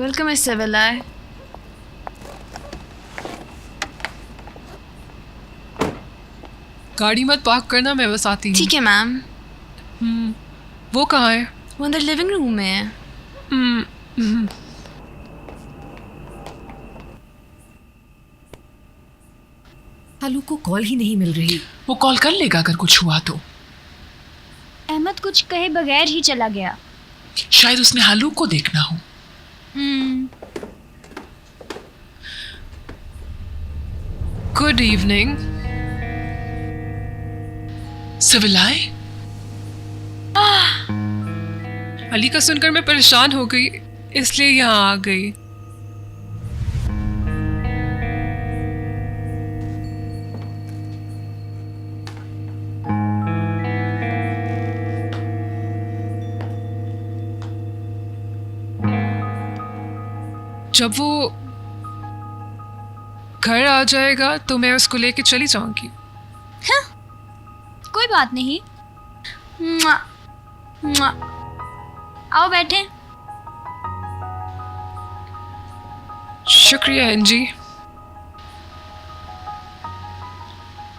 Welcome miss सिविलाई। गाड़ी मत park करना, मैं बस आती हूँ। ठीक है मैम। वो कहाँ है? वो अंदर लिविंग रूम में है। हालू को कॉल ही नहीं मिल रही। वो कॉल कर लेगा अगर कुछ हुआ तो। अहमद कुछ कहे बगैर ही चला गया। शायद उसने हालू को देखना हो। Good evening सिविलाई। अली का सुनकर मैं परेशान हो गई, इसलिए यहाँ आ गई। जब वो घर आ जाएगा तो मैं उसको लेके चली जाऊंगी। हाँ, कोई बात नहीं। मुआ, मुआ। आओ बैठे। शुक्रिया एंजी।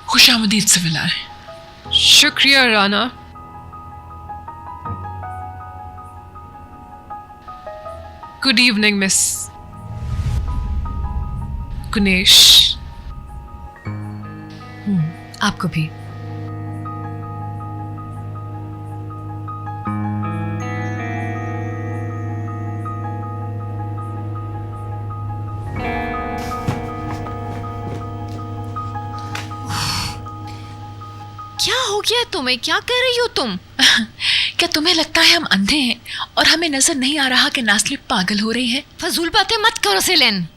खुशामदीद सिविलाई। शुक्रिया राना। गुड इवनिंग मिस गुनेश। आपको भी। क्या हो गया तुम्हें? क्या कर रही हो तुम? क्या तुम्हें लगता है हम अंधे हैं और हमें नजर नहीं आ रहा कि नास्लिप पागल हो रही है? फजूल बातें मत करो सेलिन।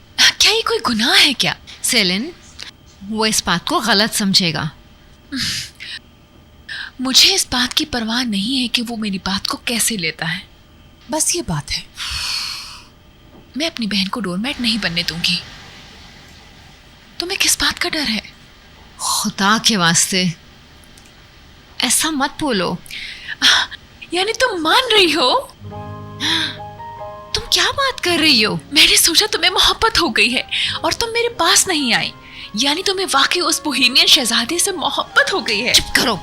क्या ये कोई गुनाह है क्या? सेलिन, वो इस बात को गलत समझेगा। मुझे इस बात की परवाह नहीं है कि वो मेरी बात को कैसे लेता है। बस ये बात है। मैं अपनी बहन को डोरमैट नहीं बनने दूंगी। तुम्हें किस बात का डर है? खुदा के वास्ते ऐसा मत बोलो। यानी तुम मान रही हो? तुम क्या बात कर रही हो? मैंने सोचा तुम्हें मोहब्बत हो गई है और तुम मेरे पास नहीं आई। यानी तुम्हें वाकई उस बोहेमियन शहजादे से मोहब्बत हो गई है। चुप करो।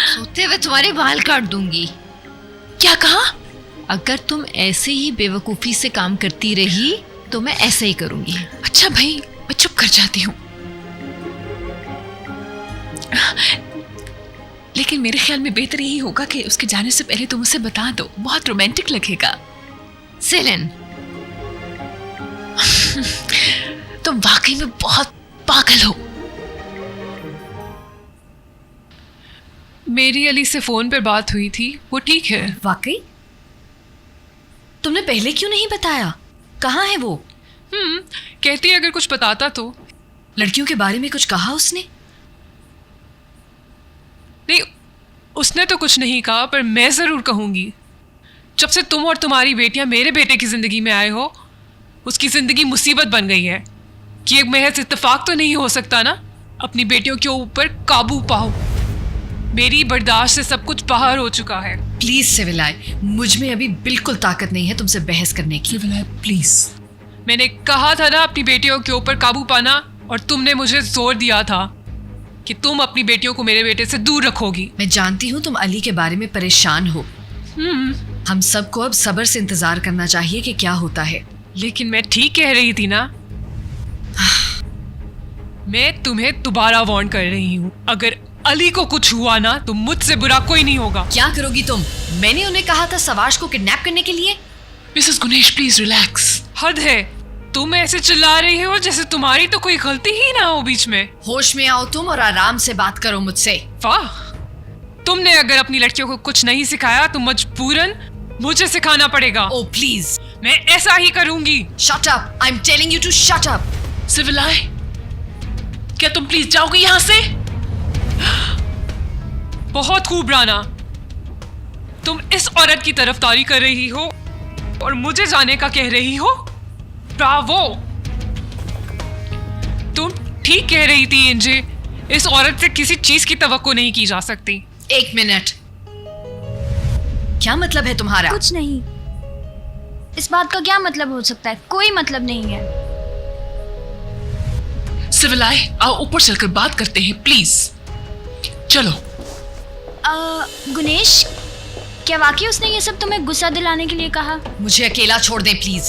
सोते हुए तुम्हारे बाल काट दूंगी। क्या कहा? अगर तुम ऐसे ही बेवकूफी से काम करती रही तो मैं ऐसे ही करूंगी। अच्छा भाई, मैं चुप कर जाती हूँ। लेकिन मेरे ख्याल में बेहतर यही होगा कि उसके जाने से पहले तुम उसे बता दो। बहुत रोमांटिक लगेगा। सेलिन, तुम वाकई में बहुत पागल हो। मेरी अली से फोन पर बात हुई थी, वो ठीक है। वाकई? तुमने पहले क्यों नहीं बताया? कहाँ है वो? कहती है अगर कुछ बताता तो। लड़कियों के बारे में कुछ कहा उसने? नहीं, उसने तो कुछ नहीं कहा, पर मैं जरूर कहूंगी। जब से तुम और तुम्हारी बेटियां मेरे बेटे की जिंदगी में आए हो, उसकी जिंदगी मुसीबत बन गई है। कि एक महज इत्तेफाक तो नहीं हो सकता ना। अपनी बेटियों के ऊपर काबू पाओ। मेरी बर्दाश्त से सब कुछ बाहर हो चुका है। प्लीज सिविलाई, मुझ में अभी बिल्कुल ताकत नहीं है तुमसे बहस करने की। सिविलाई प्लीज। मैंने कहा था ना अपनी बेटियों के ऊपर काबू पाना, और तुमने मुझे जोर दिया था कि तुम अपनी बेटियों को मेरे बेटे से दूर रखोगी। मैं जानती हूँ तुम अली के बारे में परेशान हो। हम सबको अब सब्र से इंतजार करना चाहिए कि क्या होता है। लेकिन मैं ठीक कह रही थी ना। मैं तुम्हें दोबारा वार्न कर रही हूँ, अगर अली को कुछ हुआ ना तो मुझसे बुरा कोई नहीं होगा। क्या करोगी तुम? मैंने उन्हें कहा था सवाश को किडनैप करने के लिए। मिसेस गुनेश प्लीज रिलैक्स। हद है, तुम ऐसे चिल्ला रही हो जैसे तुम्हारी तो कोई गलती ही ना हो बीच में। होश में आओ तुम और आराम से बात करो मुझसे। वाह, तुमने अगर अपनी लड़कियों को कुछ नहीं सिखाया तो मजबूरन मुझे सिखाना पड़ेगा। Oh please. मैं ऐसा ही करूंगी। Shut up, I am telling you to shut up. सिविलाई, क्या तुम प्लीज जाओगे यहाँ से? बहुत खूब राना, तुम इस औरत की तरफदारी कर रही हो और मुझे जाने का कह रही हो। ब्रावो, तुम ठीक कह रही थी एंजे। इस औरत से किसी चीज की तवक्को नहीं की जा सकती। एक मिनट, क्या मतलब है तुम्हारा? कुछ नहीं। इस बात का क्या मतलब हो सकता है? कोई मतलब नहीं है। सिविलाय, आओ ऊपर चलकर बात करते हैं प्लीज। चलो। गुनेश, क्या वाकई उसने ये सब तुम्हें गुस्सा दिलाने के लिए कहा? मुझे अकेला छोड़ दे प्लीज।